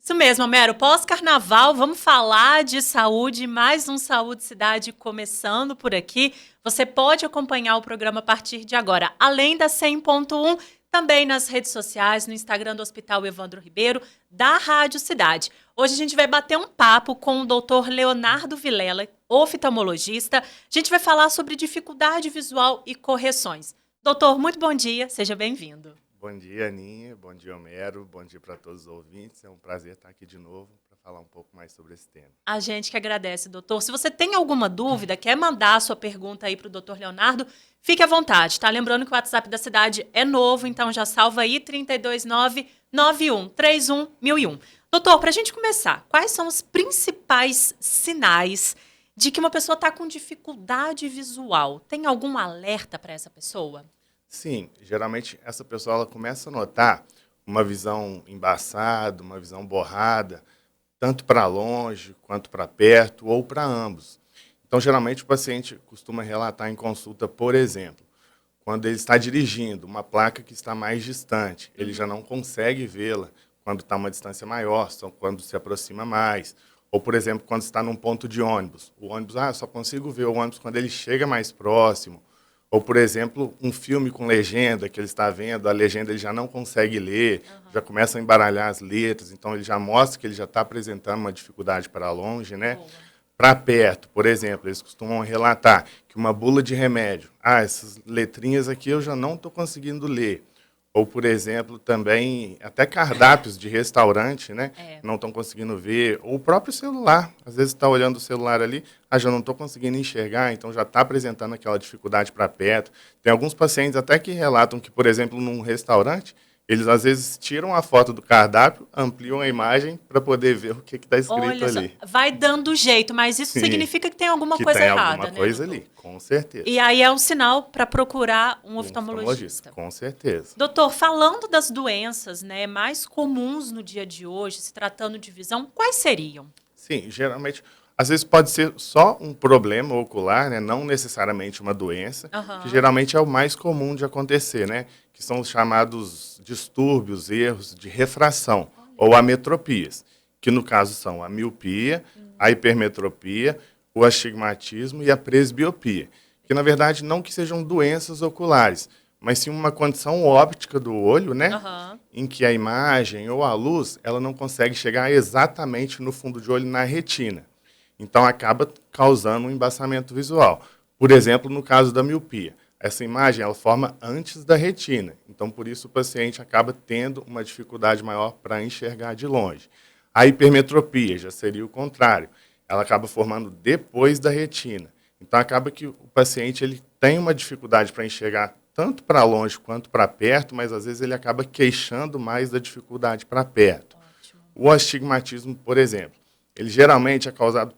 Isso mesmo, Homero. Pós-carnaval, vamos falar de saúde. Mais um Saúde Cidade começando por aqui. Você pode acompanhar o programa a partir de agora, além da 100.1, também nas redes sociais, no Instagram do Hospital Evandro Ribeiro, da Rádio Cidade. Hoje a gente vai bater um papo com o Dr. Leonardo Vilela, oftalmologista. A gente vai falar sobre dificuldade visual e correções. Doutor, muito bom dia, seja bem-vindo. Bom dia, Aninha. Bom dia, Homero. Bom dia para todos os ouvintes. É um prazer estar aqui de novo para falar um pouco mais sobre esse tema. A gente que agradece, doutor. Se você tem alguma dúvida, quer mandar a sua pergunta aí para o doutor Leonardo, fique à vontade, tá? Lembrando que o WhatsApp da cidade é novo, então já salva aí 329-9131-1001. Doutor, para a gente começar, quais são os principais sinais de que uma pessoa está com dificuldade visual? Tem algum alerta para essa pessoa? Sim, geralmente essa pessoa ela começa a notar uma visão embaçada, uma visão borrada, tanto para longe quanto para perto ou para ambos. Então, geralmente o paciente costuma relatar em consulta, por exemplo, quando ele está dirigindo uma placa que está mais distante, ele já não consegue vê-la quando está uma distância maior, só quando se aproxima mais. Ou, por exemplo, quando está num ponto de ônibus. O ônibus, só consigo ver o ônibus quando ele chega mais próximo. Ou, por exemplo, um filme com legenda que ele está vendo, a legenda ele já não consegue ler, já começa a embaralhar as letras, então ele já mostra que ele já está apresentando uma dificuldade para longe, né? Para perto, por exemplo, eles costumam relatar que uma bula de remédio, essas letrinhas aqui eu já não estou conseguindo ler. Ou, por exemplo, também até cardápios de restaurante, né? Não estão conseguindo ver. Ou o próprio celular. Às vezes está olhando o celular ali, já não estou conseguindo enxergar, então já está apresentando aquela dificuldade para perto. Tem alguns pacientes até que relatam que, por exemplo, num restaurante, eles às vezes tiram a foto do cardápio, ampliam a imagem para poder ver o que está escrito Olha só, ali. vai dando jeito, mas isso Sim, significa que tem alguma que coisa tem errada, alguma né, coisa doutor? ali, com certeza. E aí é um sinal para procurar um Um oftalmologista. com certeza. Doutor, falando das doenças, né, mais comuns no dia de hoje, se tratando de visão, quais seriam? Sim, geralmente, às vezes pode ser só um problema ocular, né, não necessariamente uma doença, que geralmente é o mais comum de acontecer, né, que são os chamados distúrbios, erros de refração, ou ametropias, que no caso são a miopia, a hipermetropia, o astigmatismo e a presbiopia, que na verdade não que sejam doenças oculares, mas sim uma condição óptica do olho, né, em que a imagem ou a luz, ela não consegue chegar exatamente no fundo de olho, na retina. Então, acaba causando um embaçamento visual. Por exemplo, no caso da miopia. Essa imagem, ela forma antes da retina. Então, por isso, o paciente acaba tendo uma dificuldade maior para enxergar de longe. A hipermetropia já seria o contrário. Ela acaba formando depois da retina. Então, acaba que o paciente ele tem uma dificuldade para enxergar tanto para longe quanto para perto, mas às vezes ele acaba queixando mais da dificuldade para perto. O astigmatismo, por exemplo, ele geralmente é causado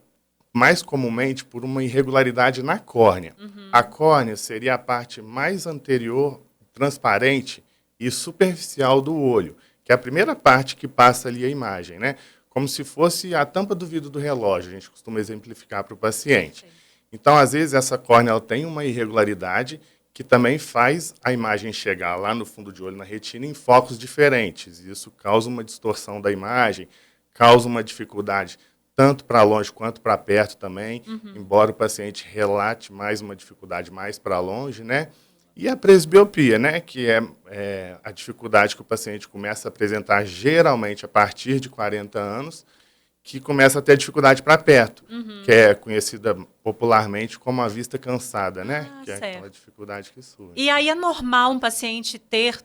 mais comumente por uma irregularidade na córnea. A córnea seria a parte mais anterior, transparente e superficial do olho, que é a primeira parte que passa ali a imagem, né? Como se fosse a tampa do vidro do relógio, a gente costuma exemplificar para o paciente. Então, às vezes, essa córnea ela tem uma irregularidade que também faz a imagem chegar lá no fundo de olho, na retina, em focos diferentes. Isso causa uma distorção da imagem, causa uma dificuldade tanto para longe quanto para perto também, embora o paciente relate mais uma dificuldade mais para longe, né? E a presbiopia, né? Que é a dificuldade que o paciente começa a apresentar geralmente a partir de 40 anos, que começa a ter dificuldade para perto, que é conhecida popularmente como a vista cansada, né? Que é aquela dificuldade que surge. E aí é normal um paciente ter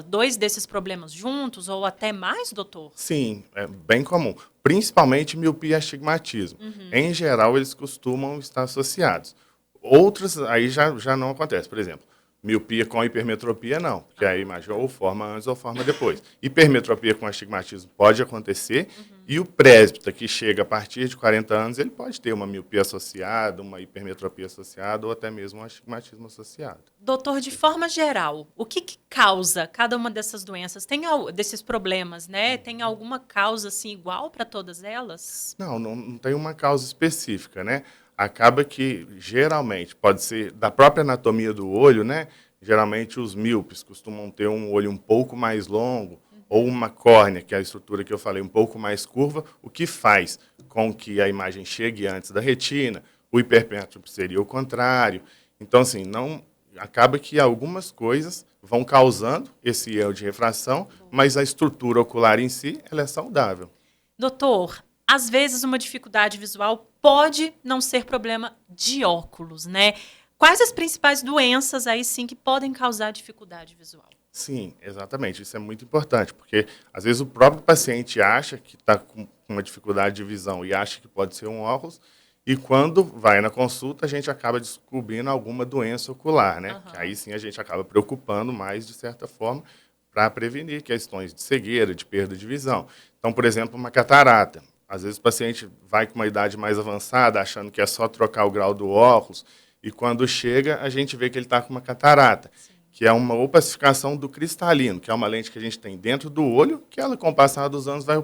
dois desses problemas juntos ou até mais, doutor? Sim, é bem comum. Principalmente miopia e astigmatismo. Em geral, eles costumam estar associados. Outros aí já não acontece. Por exemplo, miopia com hipermetropia, não, porque a imagem ou forma antes ou forma depois. Hipermetropia com astigmatismo pode acontecer, e o presbita, que chega a partir de 40 anos, ele pode ter uma miopia associada, uma hipermetropia associada, ou até mesmo um astigmatismo associado. Doutor, de forma geral, o que causa cada uma dessas doenças? Desses problemas, né? Tem alguma causa assim igual para todas elas? Não tem uma causa específica, né? Acaba que, geralmente, pode ser da própria anatomia do olho, né? Geralmente, os míopes costumam ter um olho um pouco mais longo, ou uma córnea, que é a estrutura que eu falei, um pouco mais curva, o que faz com que a imagem chegue antes da retina, o hipermétrope seria o contrário. Então, assim, não acaba que algumas coisas vão causando esse erro de refração, mas a estrutura ocular em si, ela é saudável. Doutor, às vezes uma dificuldade visual pode não ser problema de óculos, né? Quais as principais doenças aí sim que podem causar dificuldade visual? Sim, exatamente. Isso é muito importante, porque às vezes o próprio paciente acha que está com uma dificuldade de visão e acha que pode ser um óculos, e quando vai na consulta, a gente acaba descobrindo alguma doença ocular, né? Que aí sim a gente acaba preocupando mais, de certa forma, para prevenir questões de cegueira, de perda de visão. Então, por exemplo, uma catarata. Às vezes o paciente vai com uma idade mais avançada, achando que é só trocar o grau do óculos, e quando chega, a gente vê que ele está com uma catarata, que é uma opacificação do cristalino, que é uma lente que a gente tem dentro do olho, que ela, com o passar dos anos, vai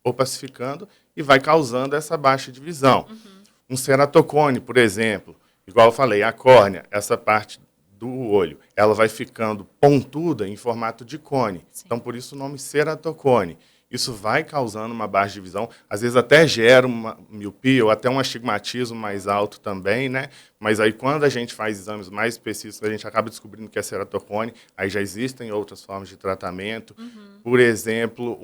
opacificando e vai causando essa baixa de visão. Um ceratocone, por exemplo, igual eu falei, a córnea, essa parte do olho, ela vai ficando pontuda em formato de cone. Sim. Então, por isso o nome ceratocone. Isso vai causando uma baixa de visão, às vezes até gera uma miopia ou até um astigmatismo mais alto também, né? Mas aí quando a gente faz exames mais específicos, a gente acaba descobrindo que é ceratocone, aí já existem outras formas de tratamento. Por exemplo,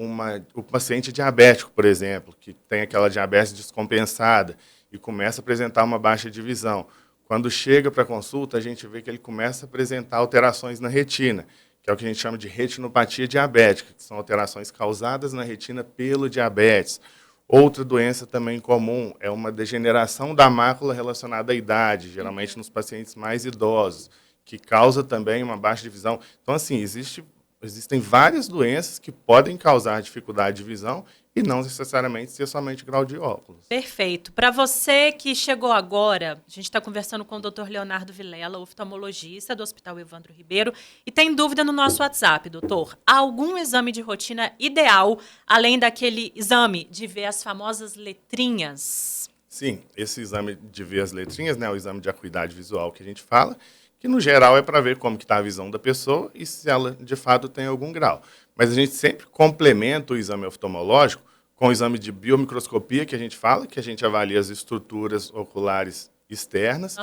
o paciente diabético, por exemplo, que tem aquela diabetes descompensada e começa a apresentar uma baixa de visão. Quando chega para a consulta, a gente vê que ele começa a apresentar alterações na retina, que é o que a gente chama de retinopatia diabética, que são alterações causadas na retina pelo diabetes. Outra doença também comum é uma degeneração da mácula relacionada à idade, geralmente nos pacientes mais idosos, que causa também uma baixa de visão. Então, assim, existem várias doenças que podem causar dificuldade de visão e não necessariamente ser somente grau de óculos. Perfeito. Para você que chegou agora, a gente está conversando com o Dr. Leonardo Vilela, oftalmologista do Hospital Evandro Ribeiro, e tem dúvida no nosso WhatsApp, doutor. Há algum exame de rotina ideal, além daquele exame de ver as famosas letrinhas? Sim, esse exame de ver as letrinhas, né, o exame de acuidade visual que a gente fala, que no geral é para ver como que está a visão da pessoa e se ela de fato tem algum grau. Mas a gente sempre complementa o exame oftalmológico com o exame de biomicroscopia, que a gente fala, que a gente avalia as estruturas oculares externas,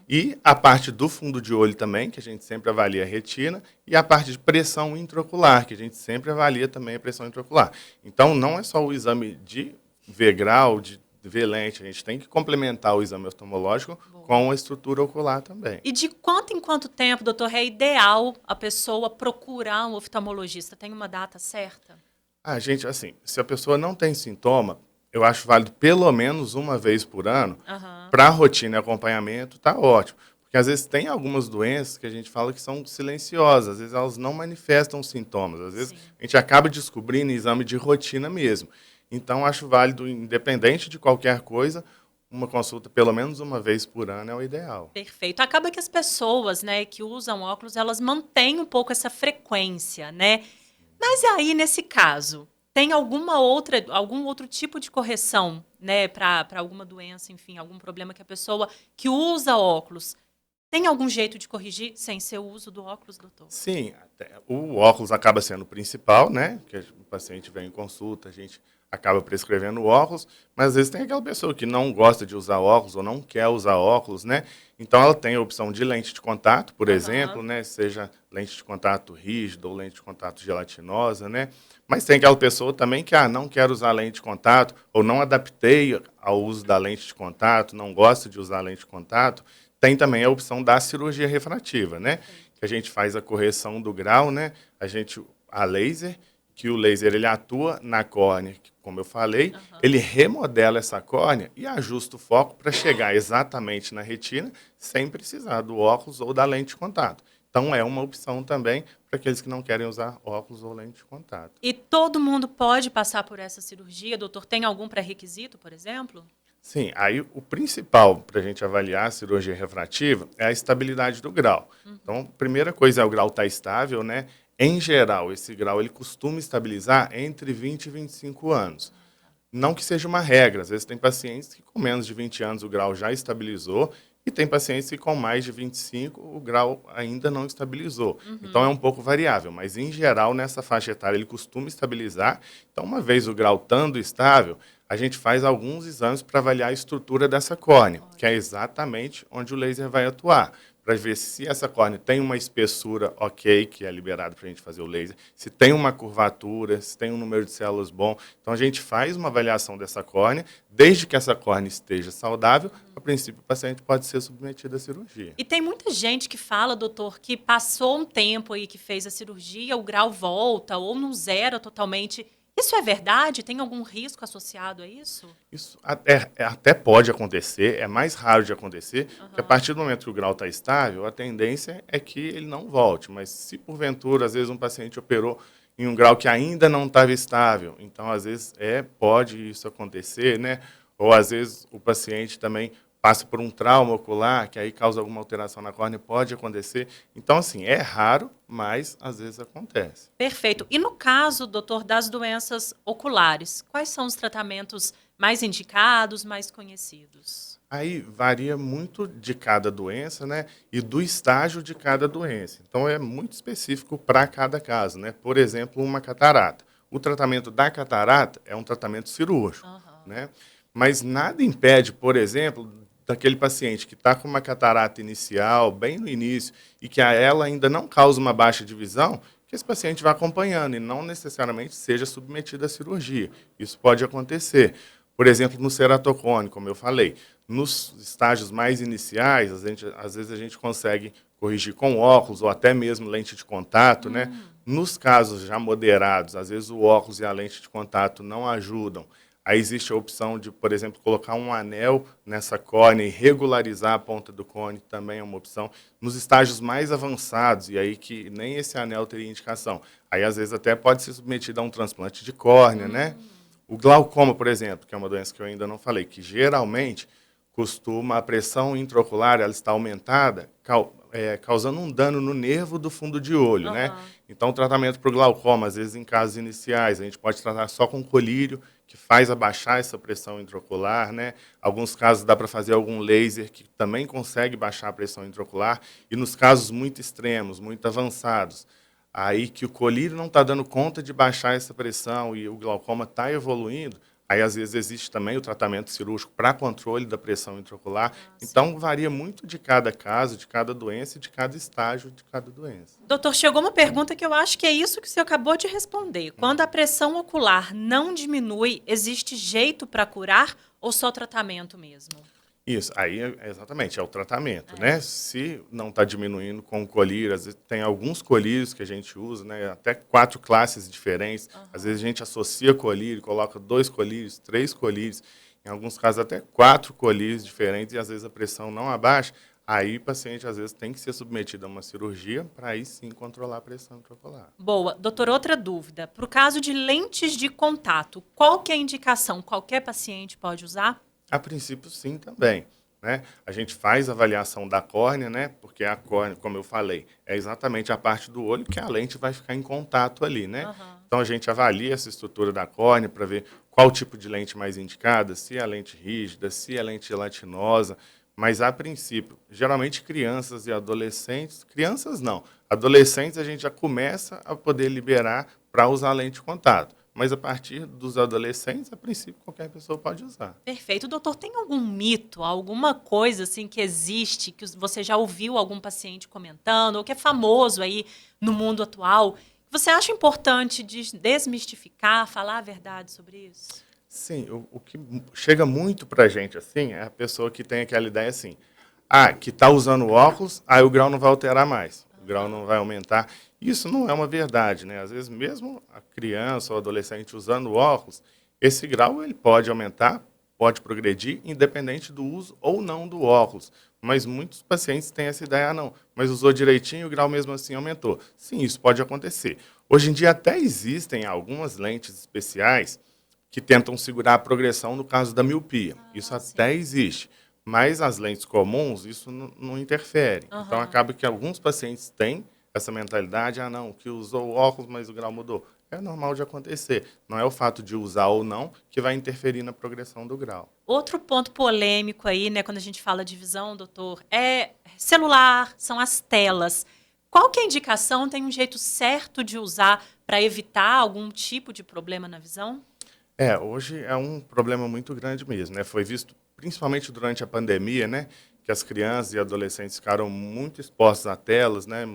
e a parte do fundo de olho também, que a gente sempre avalia a retina, e a parte de pressão intraocular, que a gente sempre avalia também a pressão intraocular. Então, não é só o exame de ver grau, de ver lente, a gente tem que complementar o exame oftalmológico com a estrutura ocular também. E de quanto em quanto tempo, doutor, é ideal a pessoa procurar um oftalmologista? Tem uma data certa? Gente, assim, se a pessoa não tem sintoma, eu acho válido pelo menos uma vez por ano. Para rotina e acompanhamento, tá ótimo. Porque às vezes tem algumas doenças que a gente fala que são silenciosas, às vezes elas não manifestam sintomas, às vezes a gente acaba descobrindo em exame de rotina mesmo. Então, acho válido, independente de qualquer coisa, uma consulta pelo menos uma vez por ano é o ideal. Perfeito. Acaba que as pessoas, né, que usam óculos, elas mantêm um pouco essa frequência, né? Mas aí, nesse caso, tem algum outro tipo de correção, né, para alguma doença, enfim, algum problema que a pessoa que usa óculos tem algum jeito de corrigir sem ser o uso do óculos, doutor? Sim, o óculos acaba sendo o principal, né? Que o paciente vem em consulta, a gente acaba prescrevendo o óculos, mas às vezes tem aquela pessoa que não gosta de usar óculos ou não quer usar óculos, né? Então ela tem a opção de lente de contato, por exemplo, né? Seja lente de contato rígida ou lente de contato gelatinosa, né? Mas tem aquela pessoa também que não quer usar lente de contato ou não adaptei ao uso da lente de contato, não gosta de usar lente de contato. Tem também a opção da cirurgia refrativa, né? Que a gente faz a correção do grau, né? A laser, que o laser ele atua na córnea, como eu falei, ele remodela essa córnea e ajusta o foco para chegar exatamente na retina, sem precisar do óculos ou da lente de contato. Então, é uma opção também para aqueles que não querem usar óculos ou lente de contato. E todo mundo pode passar por essa cirurgia, doutor? Tem algum pré-requisito, por exemplo? Sim, aí o principal para a gente avaliar a cirurgia refrativa é a estabilidade do grau. Então, a primeira coisa é o grau estar estável, né? Em geral, esse grau ele costuma estabilizar entre 20 e 25 anos. Não que seja uma regra, às vezes tem pacientes que com menos de 20 anos o grau já estabilizou E tem pacientes que com mais de 25 o grau ainda não estabilizou. Então é um pouco variável, mas em geral nessa faixa etária ele costuma estabilizar. Então uma vez o grau estando estável, a gente faz alguns exames para avaliar a estrutura dessa córnea, que é exatamente onde o laser vai atuar, para ver se essa córnea tem uma espessura ok, que é liberado para a gente fazer o laser, se tem uma curvatura, se tem um número de células bom. Então a gente faz uma avaliação dessa córnea, desde que essa córnea esteja saudável, a princípio o paciente pode ser submetido à cirurgia. E tem muita gente que fala, doutor, que passou um tempo aí que fez a cirurgia, o grau volta ou não zera totalmente. Isso é verdade? Tem algum risco associado a isso? Isso até pode acontecer, é mais raro de acontecer, porque a partir do momento que o grau está estável, a tendência é que ele não volte. Mas se porventura, às vezes um paciente operou em um grau que ainda não estava estável, então às vezes pode isso acontecer, né? Ou às vezes o paciente também passa por um trauma ocular, que aí causa alguma alteração na córnea, pode acontecer. Então, assim, é raro, mas às vezes acontece. Perfeito. E no caso, doutor, das doenças oculares, quais são os tratamentos mais indicados, mais conhecidos? Aí varia muito de cada doença, né? E do estágio de cada doença. Então é muito específico para cada caso, né? Por exemplo, uma catarata. O tratamento da catarata é um tratamento cirúrgico, né? Mas nada impede, por exemplo, daquele paciente que está com uma catarata inicial, bem no início, e que a ela ainda não causa uma baixa de visão, que esse paciente vá acompanhando e não necessariamente seja submetido à cirurgia. Isso pode acontecer. Por exemplo, no ceratocone, como eu falei, nos estágios mais iniciais, às vezes a gente consegue corrigir com óculos ou até mesmo lente de contato, né? Nos casos já moderados, às vezes o óculos e a lente de contato não ajudam. Aí existe a opção de, por exemplo, colocar um anel nessa córnea e regularizar a ponta do cone, também é uma opção. Nos estágios mais avançados, e aí que nem esse anel teria indicação, aí às vezes até pode ser submetido a um transplante de córnea, né? O glaucoma, por exemplo, que é uma doença que eu ainda não falei, que geralmente costuma, a pressão intraocular ela está aumentada, causando um dano no nervo do fundo de olho, né? Então, o tratamento para o glaucoma, às vezes em casos iniciais, a gente pode tratar só com colírio, que faz abaixar essa pressão intraocular, né? Alguns casos dá para fazer algum laser que também consegue baixar a pressão intraocular. E nos casos muito extremos, muito avançados, aí que o colírio não está dando conta de baixar essa pressão e o glaucoma está evoluindo, aí às vezes existe também o tratamento cirúrgico para controle da pressão intraocular. Então varia muito de cada caso, de cada doença e de cada estágio de cada doença. Doutor, chegou uma pergunta que eu acho que é isso que o senhor acabou de responder. Quando a pressão ocular não diminui, existe jeito para curar ou só tratamento mesmo? Isso, aí exatamente, é o tratamento, né? Se não está diminuindo com o colírio, às vezes tem alguns colírios que a gente usa, né? Até 4 classes diferentes. Às vezes a gente associa colírio, coloca 2 colírios, 3 colírios, em alguns casos até 4 colírios diferentes, e às vezes a pressão não abaixa. Aí o paciente às vezes tem que ser submetido a uma cirurgia para aí sim controlar a pressão intraocular. Boa. Doutor, outra dúvida. Para o caso de lentes de contato, qual que é a indicação? Qualquer paciente pode usar? A princípio, sim, também, né? A gente faz a avaliação da córnea, né? Porque a córnea, como eu falei, é exatamente a parte do olho que a lente vai ficar em contato ali, né? Então a gente avalia essa estrutura da córnea para ver qual tipo de lente mais indicada, se é a lente rígida, se é a lente gelatinosa. Mas a princípio, geralmente crianças e adolescentes, crianças não, adolescentes a gente já começa a poder liberar para usar lente de contato. Mas a partir dos adolescentes, a princípio, qualquer pessoa pode usar. Perfeito. Doutor, tem algum mito, alguma coisa assim que existe, que você já ouviu algum paciente comentando, ou que é famoso aí no mundo atual, que você acha importante desmistificar, falar a verdade sobre isso? Sim, o que chega muito pra gente, assim, é a pessoa que tem aquela ideia assim, que está usando óculos, aí o grau não vai alterar mais, o grau não vai aumentar. Isso não é uma verdade, né? Às vezes, mesmo a criança ou adolescente usando óculos, esse grau ele pode aumentar, pode progredir, independente do uso ou não do óculos. Mas muitos pacientes têm essa ideia, não, mas usou direitinho e o grau mesmo assim aumentou. Sim, isso pode acontecer. Hoje em dia até existem algumas lentes especiais que tentam segurar a progressão no caso da miopia. Isso até existe. Mas as lentes comuns, isso não interfere. Então, acaba que alguns pacientes têm essa mentalidade, não, que usou óculos, mas o grau mudou. é normal de acontecer. Não é o fato de usar ou não que vai interferir na progressão do grau. Outro ponto polêmico aí, né, quando a gente fala de visão, doutor, é celular, são as telas. Qual que é a indicação? Tem um jeito certo de usar para evitar algum tipo de problema na visão? Hoje é um problema muito grande mesmo, né? Foi visto principalmente durante a pandemia, né, que as crianças e adolescentes ficaram muito expostos a telas, né,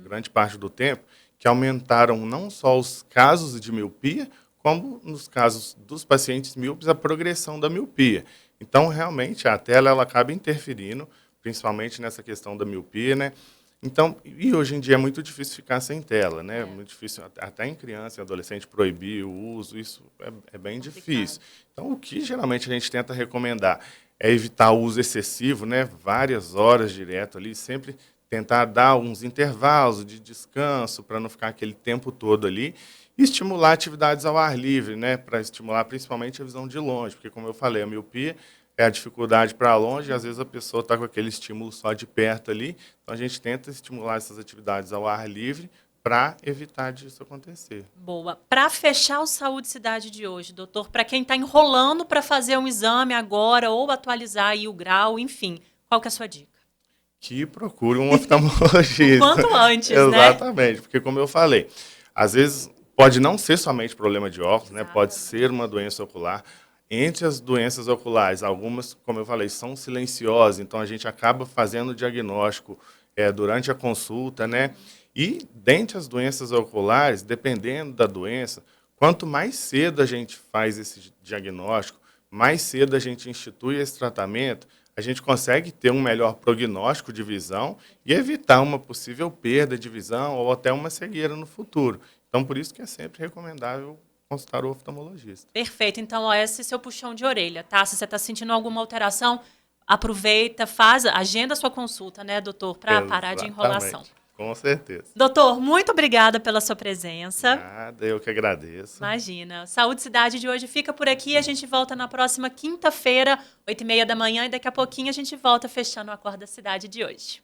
grande parte do tempo, que aumentaram não só os casos de miopia, como nos casos dos pacientes míopes, a progressão da miopia. Então, realmente, a tela ela acaba interferindo, principalmente nessa questão da miopia, né? Então, e hoje em dia é muito difícil ficar sem tela, né? É muito difícil, até em criança e adolescente, proibir o uso, isso é bem difícil. Então, o que geralmente a gente tenta recomendar é evitar o uso excessivo, né? Várias horas direto ali, sempre tentar dar uns intervalos de descanso para não ficar aquele tempo todo ali e estimular atividades ao ar livre, né? Para estimular principalmente a visão de longe, porque, como eu falei, a miopia é a dificuldade para longe, e às vezes a pessoa está com aquele estímulo só de perto ali. Então, a gente tenta estimular essas atividades ao ar livre para evitar disso acontecer. Boa. Para fechar o Saúde Cidade de hoje, doutor, para quem está enrolando para fazer um exame agora ou atualizar aí o grau, enfim, qual que é a sua dica? Que procure um oftalmologista. O quanto antes, né? Exatamente, porque como eu falei, às vezes pode não ser somente problema de óculos, né? Pode Exatamente. ser uma doença ocular. Entre as doenças oculares, algumas, como eu falei, são silenciosas, então a gente acaba fazendo o diagnóstico durante a consulta, né? E dentre as doenças oculares, dependendo da doença, quanto mais cedo a gente faz esse diagnóstico, mais cedo a gente institui esse tratamento, a gente consegue ter um melhor prognóstico de visão e evitar uma possível perda de visão ou até uma cegueira no futuro. Então, por isso que é sempre recomendável consultar o oftalmologista. Perfeito. Então, ó, esse é seu puxão de orelha, tá? Se você está sentindo alguma alteração, aproveita, faz, agenda a sua consulta, né, doutor, para parar de enrolação. Exatamente, com certeza. Doutor, muito obrigada pela sua presença. Nada, eu que agradeço. Imagina. Saúde Cidade de hoje fica por aqui. A gente volta na próxima quinta-feira, 8h30 da manhã, e daqui a pouquinho a gente volta fechando o Acorda Cidade de hoje.